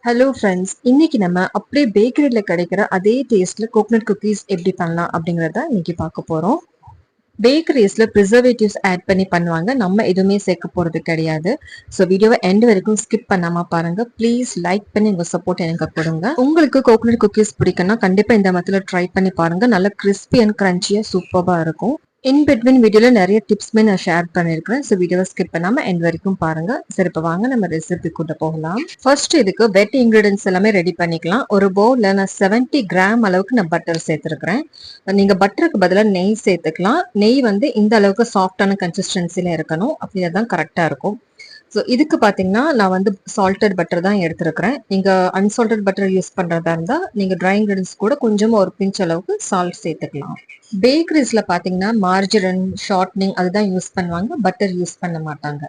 Hello friends, இன்னைக்கு நம்ம அப்படியே பேக்கரியில கிடைக்கிற அதே டேஸ்ட்ல கோகனட் குக்கீஸ் எப்படி பண்ணலாம் அப்படிங்கறத இன்னைக்கு பார்க்க போறோம். பேக்கரிஸ்ல ப்ரிசர்வேட்டிவ்ஸ் ஆட் பண்ணி பண்ணுவாங்க. நம்ம எதுவுமே சேர்க்க போறது கிடையாது. ஸோ வீடியோவை எண்ட் வரைக்கும் ஸ்கிப் பண்ணாம பாருங்க. ப்ளீஸ் லைக் பண்ணி உங்க சப்போர்ட் எனக்கு கொடுங்க. உங்களுக்கு கோகனட் குக்கீஸ் பிடிக்கும்னா கண்டிப்பா இந்த மெத்தட்ல ட்ரை பண்ணி பாருங்க. நல்லா கிறிஸ்பி அண்ட் கிரன்ச்சியா சூப்பரா இருக்கும். இன் பிட்வீன் வீடியோல நிறைய டிப்ஸ்மே நான் ஷேர் பண்ணிருக்கேன். ஸோ வீடியோவை ஸ்கிப் பண்ணாம எண்ட் வரைக்கும் பாருங்க. சரி, இப்போ வாங்க நம்ம ரெசிபி கூட போகலாம். ஃபர்ஸ்ட் இதுக்கு வெட் இன்கிரீடியன்ஸ் எல்லாமே ரெடி பண்ணிக்கலாம். ஒரு பவுல்ல நான் 70 கிராம் அளவுக்கு நான் பட்டர் சேர்த்திருக்கிறேன். நீங்க பட்டருக்கு பதிலாக நெய் சேர்த்துக்கலாம். நெய் வந்து இந்த அளவுக்கு சாஃப்டான கன்சிஸ்டன்சில இருக்கணும். அப்படின்னா தான் கரெக்டா இருக்கும். ஸோ இதுக்கு பார்த்தீங்கன்னா நான் வந்து சால்டட் பட்டர் தான் எடுத்துருக்கிறேன். நீங்கள் அன்சால்டட் பட்டர் யூஸ் பண்ணுறதா இருந்தால் நீங்கள் ட்ரை இன்கிரீடியன்ஸ் கூட கொஞ்சமாக ஒரு பிஞ்ச் அளவுக்கு சால்ட் சேர்த்துக்கலாம். பேக்கரிஸில் பார்த்தீங்கன்னா மார்ஜரின் ஷார்ட்னிங் அதுதான் யூஸ் பண்ணுவாங்க, பட்டர் யூஸ் பண்ண மாட்டாங்க.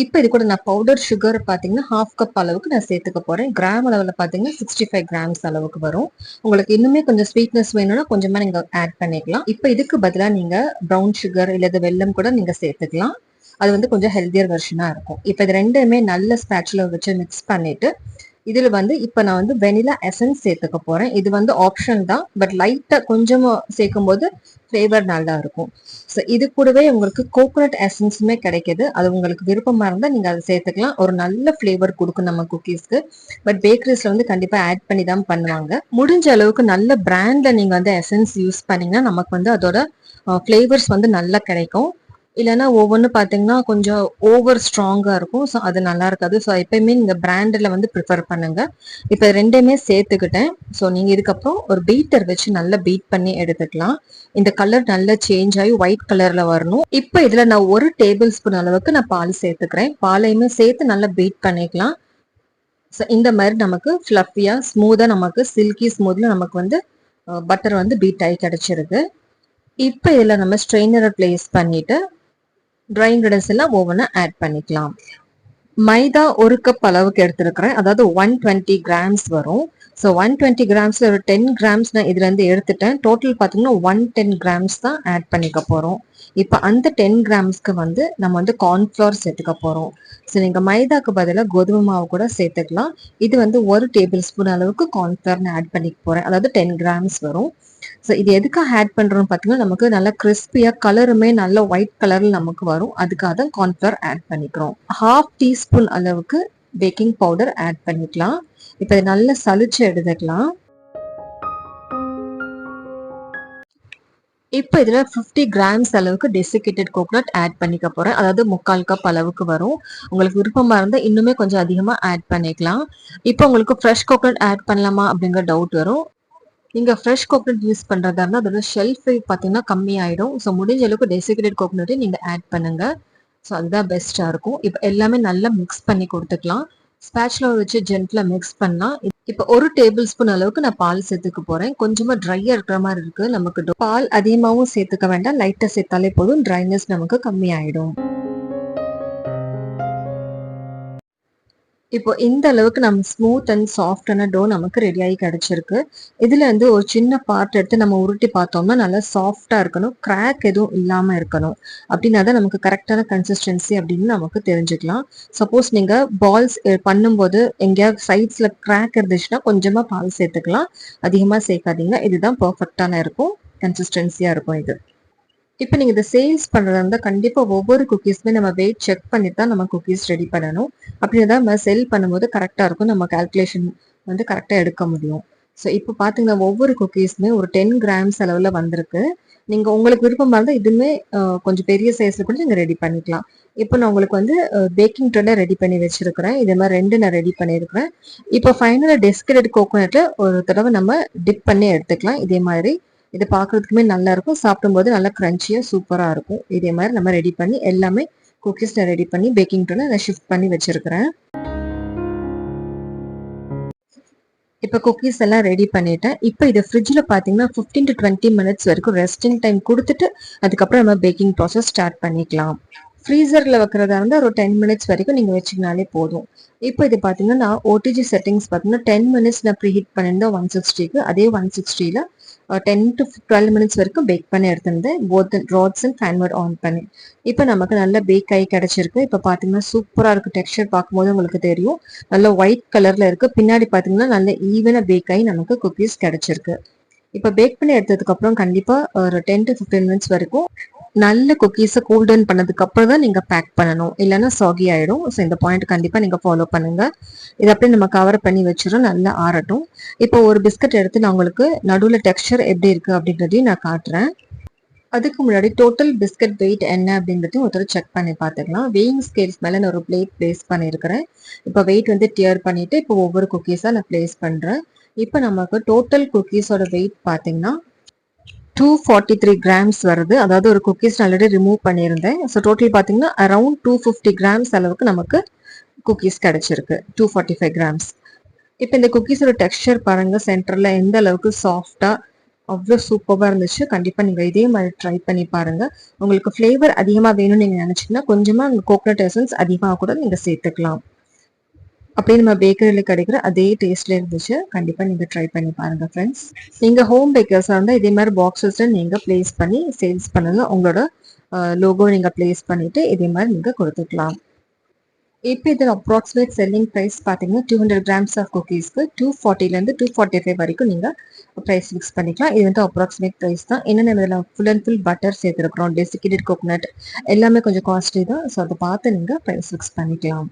இப்போ இது கூட நான் பவுடர் சுகர் பார்த்தீங்கன்னா 1/2 கப் அளவுக்கு நான் சேர்த்துக்க போகிறேன். கிராம் அளவில் பார்த்தீங்கன்னா 65 கிராம்ஸ் அளவுக்கு வரும். உங்களுக்கு இன்னுமே கொஞ்சம் ஸ்வீட்னஸ் வேணும்னா கொஞ்சமாக நீங்கள் ஆட் பண்ணிக்கலாம். இப்போ இதுக்கு பதிலாக நீங்கள் ப்ரௌன் சுகர் இல்லை வெல்லம் கூட நீங்கள் சேர்த்துக்கலாம். அது வந்து கொஞ்சம் ஹெல்த்தியர் வெர்ஷனா இருக்கும். இப்போ இது ரெண்டுமே நல்ல ஸ்பேட்சுலா வச்சு மிக்ஸ் பண்ணிட்டு இதுல வந்து இப்போ நான் வந்து வெனிலா எசன்ஸ் சேர்த்துக்க போறேன். இது வந்து ஆப்ஷன் தான், பட் லைட்டா கொஞ்சமா சேர்க்கும் போது ஃபிளேவர் நல்லா இருக்கும். ஸோ இது கூடவே உங்களுக்கு கோகோனட் எசன்ஸுமே கிடைக்குது. அது உங்களுக்கு விருப்பமா இருந்தால் நீங்க அதை சேர்த்துக்கலாம். ஒரு நல்ல ஃபிளேவர் கொடுக்கும் நம்ம குக்கீஸ்க்கு. பட் பேக்கரிஸ்ல வந்து கண்டிப்பா ஆட் பண்ணி தான் பண்ணுவாங்க. முடிஞ்ச அளவுக்கு நல்ல பிராண்ட்ல நீங்க வந்து எசன்ஸ் யூஸ் பண்ணீங்கன்னா நமக்கு வந்து அதோட ஃபிளேவர்ஸ் வந்து நல்லா கிடைக்கும். இல்லைன்னா ஒவ்வொன்று பார்த்தீங்கன்னா கொஞ்சம் ஓவர் ஸ்ட்ராங்காக இருக்கும். ஸோ அது நல்லா இருக்காது. ஸோ எப்பயுமே நீங்கள் பிராண்டில் வந்து ப்ரிஃபர் பண்ணுங்க. இப்போ ரெண்டுமே சேர்த்துக்கிட்டேன். ஸோ நீங்கள் இதுக்கப்புறம் ஒரு பீட்டர் வச்சு நல்லா பீட் பண்ணி எடுத்துக்கலாம். இந்த கலர் நல்லா சேஞ்ச் ஆகி ஒயிட் கலர்ல வரணும். இப்போ இதில் நான் 1 டேபிள் ஸ்பூன் அளவுக்கு நான் பால் சேர்த்துக்கிறேன். பாலையுமே சேர்த்து நல்லா பீட் பண்ணிக்கலாம். ஸோ இந்த மாதிரி நமக்கு ஃப்ளஃபியாக ஸ்மூத்தாக நமக்கு சில்கி ஸ்மூத்ல நமக்கு வந்து பட்டர் வந்து பீட் ஆகி கிடைச்சிருது. இப்போ இதில் நம்ம ஸ்ட்ரெயினரை பிளேஸ் பண்ணிட்டு ட்ரை இன்கிரீடியன்ஸ் எல்லாம் ஒவ்வொன்றா ஆட் பண்ணிக்கலாம். மைதா 1 கப் அளவுக்கு எடுத்திருக்கிறேன். அதாவது 120 கிராம்ஸ் வரும். ஸோ 120 கிராம்ஸ்ல ஒரு 10 கிராம்ஸ் நான் இதுல இருந்து எடுத்துட்டேன். டோட்டல் பார்த்தீங்கன்னா 110 கிராம்ஸ் தான் ஆட் பண்ணிக்க போறோம். இப்போ அந்த 10 கிராம்ஸ்க்கு வந்து நம்ம வந்து கார்ன்ஃபிளவர் சேர்த்துக்க போறோம். ஸோ நீங்க மைதாக்கு பதிலாக கோதுமை மாவு கூட சேர்த்துக்கலாம். இது வந்து 1 டேபிள் ஸ்பூன் அளவுக்கு கார்ன்ஃபிளவர் நான் ஆட் பண்ணிக்க போறேன். அதாவது 10 கிராம்ஸ் வரும். ஸோ இது எதுக்காக ஆட் பண்றோம்னு பார்த்தீங்கன்னா நமக்கு நல்லா கிறிஸ்பியா கலருமே நல்ல ஒயிட் கலர்ல நமக்கு வரும். அதுக்காக தான் கார்ன்ஃபிளவர் ஆட் பண்ணிக்கிறோம். 1/2 டீஸ்பூன் அளவுக்கு பேக்கிங் பவுடர் ஆட் பண்ணிக்கலாம். இப்போ இதை நல்லா சலிச்சு எடுத்துக்கலாம். இப்போ இதுல 50 கிராம்ஸ் அளவுக்கு டெசிகேட்டட் கோகனட் ஆட் பண்ணிக்க போறேன். அதாவது 3/4 கப் அளவுக்கு வரும். உங்களுக்கு விருப்பமா இருந்தால் இன்னுமே கொஞ்சம் அதிகமா ஆட் பண்ணிக்கலாம். இப்போ உங்களுக்கு ஃப்ரெஷ் கோகனட் ஆட் பண்ணலாமா அப்படிங்கிற டவுட் வரும். நீங்க ஃப்ரெஷ் கோகனட் யூஸ் பண்றதா இருந்தால் அதோட ஷெல்ஃப் லைஃப் பார்த்தீங்கன்னா கம்மி ஆயிடும். ஸோ முடிஞ்ச அளவுக்கு டெசிகேட்டட் கோகனட்டை நீங்க ஆட் பண்ணுங்க. ஸோ அதுதான் பெஸ்டா இருக்கும். இப்போ எல்லாமே நல்லா மிக்ஸ் பண்ணி கொடுத்துக்கலாம். ஸ்பேச்சுலா வச்சு ஜென்ட்லா மிக்ஸ் பண்ணலாம். இப்போ 1 டேபிள் ஸ்பூன் அளவுக்கு நான் பால் சேர்த்துக்க போறேன். கொஞ்சமா ட்ரையா இருக்கிற மாதிரி இருக்கு நமக்கு. பால் அதிகமாகவும் சேர்த்துக்க வேண்டாம், லைட்டா சேர்த்தாலே போதும். ட்ரைனஸ் நமக்கு கம்மி ஆயிடும். இப்போ இந்த அளவுக்கு நம்ம ஸ்மூத் அண்ட் சாஃப்டான டோ நமக்கு ரெடி ஆகி கிடைச்சிருக்கு. இதுல இருந்து ஒரு சின்ன பார்ட் எடுத்து நம்ம உருட்டி பார்த்தோம்னா நல்லா சாஃப்டா இருக்கணும், கிராக் எதுவும் இல்லாம இருக்கணும். அப்படின்னா தான் நமக்கு கரெக்டான கன்சிஸ்டன்சி அப்படின்னு நமக்கு தெரிஞ்சுக்கலாம். சப்போஸ் நீங்க பால்ஸ் பண்ணும்போது எங்கேயாவது சைட்ஸ்ல கிராக் இருந்துச்சுன்னா கொஞ்சமா பால் சேர்த்துக்கலாம், அதிகமா சேர்க்காதீங்க. இதுதான் பர்ஃபெக்டான இருக்கும், கன்சிஸ்டன்சியா இருக்கும் இது. இப்போ நீங்கள் இதை சேல்ஸ் பண்ணுறதா இருந்தால் கண்டிப்பாக ஒவ்வொரு குக்கீஸுமே நம்ம வெயிட் செக் பண்ணி தான் நம்ம குக்கீஸ் ரெடி பண்ணணும். அப்படி தான் நம்ம செல் பண்ணும்போது கரெக்டாக இருக்கும், நம்ம கால்குலேஷன் வந்து கரெக்டாக எடுக்க முடியும். ஸோ இப்போ பார்த்தீங்கன்னா ஒவ்வொரு குக்கீஸுமே ஒரு 10 கிராம்ஸ் அளவில் வந்திருக்கு. நீங்கள் உங்களுக்கு விருப்பமாக இருந்தால் இதுவுமே கொஞ்சம் பெரிய சைஸில் கூட நீங்கள் ரெடி பண்ணிக்கலாம். இப்போ நான் உங்களுக்கு வந்து பேக்கிங் ட்ரேல ரெடி பண்ணி வச்சிருக்கிறேன். இதே மாதிரி 2 நான் ரெடி பண்ணியிருக்கிறேன். இப்போ ஃபைனலாக டெஸ்கரேட் கோகோனட்டில் ஒரு தடவை நம்ம டிப் பண்ணி எடுத்துக்கலாம். இதே மாதிரி இது பார்க்கறதுக்குமே நல்லா இருக்கும், சாப்பிடும்போது நல்லா கிரன்ச்சியா சூப்பரா இருக்கும். இதே மாதிரி நம்ம ரெடி பண்ணி எல்லாமே குக்கீஸ் ரெடி பண்ணி பேக்கிங் ட்ரேல நான் ஷிஃப்ட் பண்ணி வச்சிருக்கிறேன். இப்போ குக்கீஸ் எல்லாம் ரெடி பண்ணிட்டேன். இப்போ இதை ஃப்ரிட்ஜில் பார்த்தீங்கன்னா 15 to 20 மினிட்ஸ் வரைக்கும் ரெஸ்டிங் டைம் கொடுத்துட்டு அதுக்கப்புறம் நம்ம பேக்கிங் ப்ராசஸ் ஸ்டார்ட் பண்ணிக்கலாம். ஃப்ரீசரில் வைக்கிறதா இருந்தால் ஒரு 10 மினிட்ஸ் வரைக்கும் நீங்கள் வச்சிங்கனாலே போதும். இப்போ இது பார்த்தீங்கன்னா ஓடிஜி செட்டிங்ஸ் பார்த்தீங்கன்னா 10 மினிட்ஸ் நான் ப்ரீஹீட் பண்ணியிருந்தேன் 160க்கு. அதே 160ல 10 to 12 மினிட்ஸ் வரைக்கும் பேக் பண்ணி எடுத்திருந்தேன், both rods and fan mode on பண்ணி. இப்போ நமக்கு நல்ல பேக் ஆகி கிடைச்சிருக்கு. இப்போ பார்த்தீங்கன்னா சூப்பராக இருக்குது. டெக்ஸ்சர் பார்க்கும்போது உங்களுக்கு தெரியும், நல்ல ஒயிட் கலரில் இருக்குது. பின்னாடி பார்த்தீங்கன்னா நல்ல ஈவனாக பேக் ஆகி நமக்கு குக்கீஸ் கிடைச்சிருக்கு. இப்போ பேக் பண்ணி எடுத்ததுக்கப்புறம் கண்டிப்பாக ஒரு 10 to 15 மினிட்ஸ் வரைக்கும் நல்ல குக்கீஸை கூல் டவுன் பண்ணதுக்கு அப்புறம் தான் நீங்கள் பேக் பண்ணணும், இல்லைன்னா சாகி ஆகிடும். ஸோ இந்த பாயிண்ட் கண்டிப்பாக நீங்கள் ஃபாலோ பண்ணுங்கள். இதை அப்படியே நம்ம கவர் பண்ணி வச்சிடும், நல்லா ஆறட்டும். இப்போ ஒரு பிஸ்கட் எடுத்து நான் உங்களுக்கு நடுவில் டெக்ஸ்சர் எப்படி இருக்குது அப்படின்றதையும் நான் காட்டுறேன். அதுக்கு முன்னாடி டோட்டல் பிஸ்கட் வெயிட் என்ன அப்படின்றதையும் ஒருத்தர் செக் பண்ணி பார்த்துக்கலாம். வெயிங் ஸ்கேல்ஸ் மேலே நான் ஒரு பிளேட் பிளேஸ் பண்ணியிருக்கிறேன். இப்போ வெயிட் வந்து டியர் பண்ணிவிட்டு இப்போ ஒவ்வொரு குக்கீஸாக நான் பிளேஸ் பண்ணுறேன். இப்போ நமக்கு டோட்டல் குக்கீஸோட வெயிட் பார்த்தீங்கன்னா 243 கிராம்ஸ் வருது. அதாவது ஒரு குக்கீஸ் ஆல்ரெடி ரிமூவ் பண்ணியிருந்தேன். ஸோ டோட்டல் பார்த்தீங்கன்னா அரௌண்ட் 250 கிராம்ஸ் அளவுக்கு நமக்கு குக்கீஸ் கிடைச்சிருக்கு. 245 கிராம்ஸ். இப்போ இந்த குக்கீஸோட டெக்ஸ்சர் பாருங்கள், சென்டரில் எந்த அளவுக்கு சாஃப்டாக அவ்வளோ சூப்பராக இருந்துச்சு. கண்டிப்பாக நீங்கள் இதே மாதிரி ட்ரை பண்ணி பாருங்கள். உங்களுக்கு ஃப்ளேவர் அதிகமாக வேணும்னு நீங்கள் நினச்சிங்கன்னா கொஞ்சமாக கோகனட் எசன்ஸ் அதிகமாக கூட நீங்கள் சேர்த்துக்கலாம். அப்படியே நம்ம பேக்கரியில் கிடைக்கிற அதே டேஸ்ட்ல இருந்துச்சு. கண்டிப்பாக நீங்கள் ட்ரை பண்ணி பாருங்கள் ஃப்ரெண்ட்ஸ். நீங்கள் ஹோம் பேக்கர்ஸாக இருந்தால் இதே மாதிரி பாக்ஸஸில் நீங்கள் ப்ளேஸ் பண்ணி சேல்ஸ் பண்ணுங்க. உங்களோட லோகோ நீங்கள் ப்ளேஸ் பண்ணிவிட்டு இதே மாதிரி நீங்கள் கொடுத்துக்கலாம். இப்போ இதில் அப்ராக்சிமேட் செல்லிங் ப்ரைஸ் பார்த்தீங்கன்னா 200 கிராம்ஸ் ஆஃப் குக்கீஸ்க்கு 240லேருந்து 245 வரைக்கும் நீங்கள் ப்ரைஸ் ஃபிக்ஸ் பண்ணிக்கலாம். இது வந்து அப்ராக்சிமேட் ப்ரைஸ் தான். என்னென்ன இதில் ஃபுல் அண்ட் ஃபுல் பட்டர் சேர்த்துருக்குறோம், டெசிகேட்டட் கோகனட் எல்லாமே கொஞ்சம் காஸ்ட்லி தான். ஸோ அதை பார்த்து நீங்கள் ப்ரைஸ் ஃபிக்ஸ் பண்ணிக்கலாம்.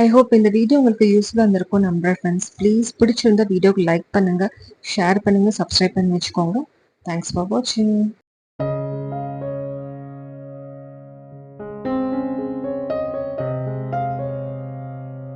ஐ ஹோப் இந்த வீடியோ உங்களுக்கு யூஸ்ஃபுல்லாக இருந்திருக்கும் நம்புறேன் ஃப்ரெண்ட்ஸ். ப்ளீஸ் பிடிச்சிருந்தா வீடியோக்கு லைக் பண்ணுங்கள், ஷேர் பண்ணுங்கள், சப்ஸ்கிரைப் பண்ணி வச்சுக்கோங்க. தேங்க்ஸ் ஃபார் வாட்சிங்.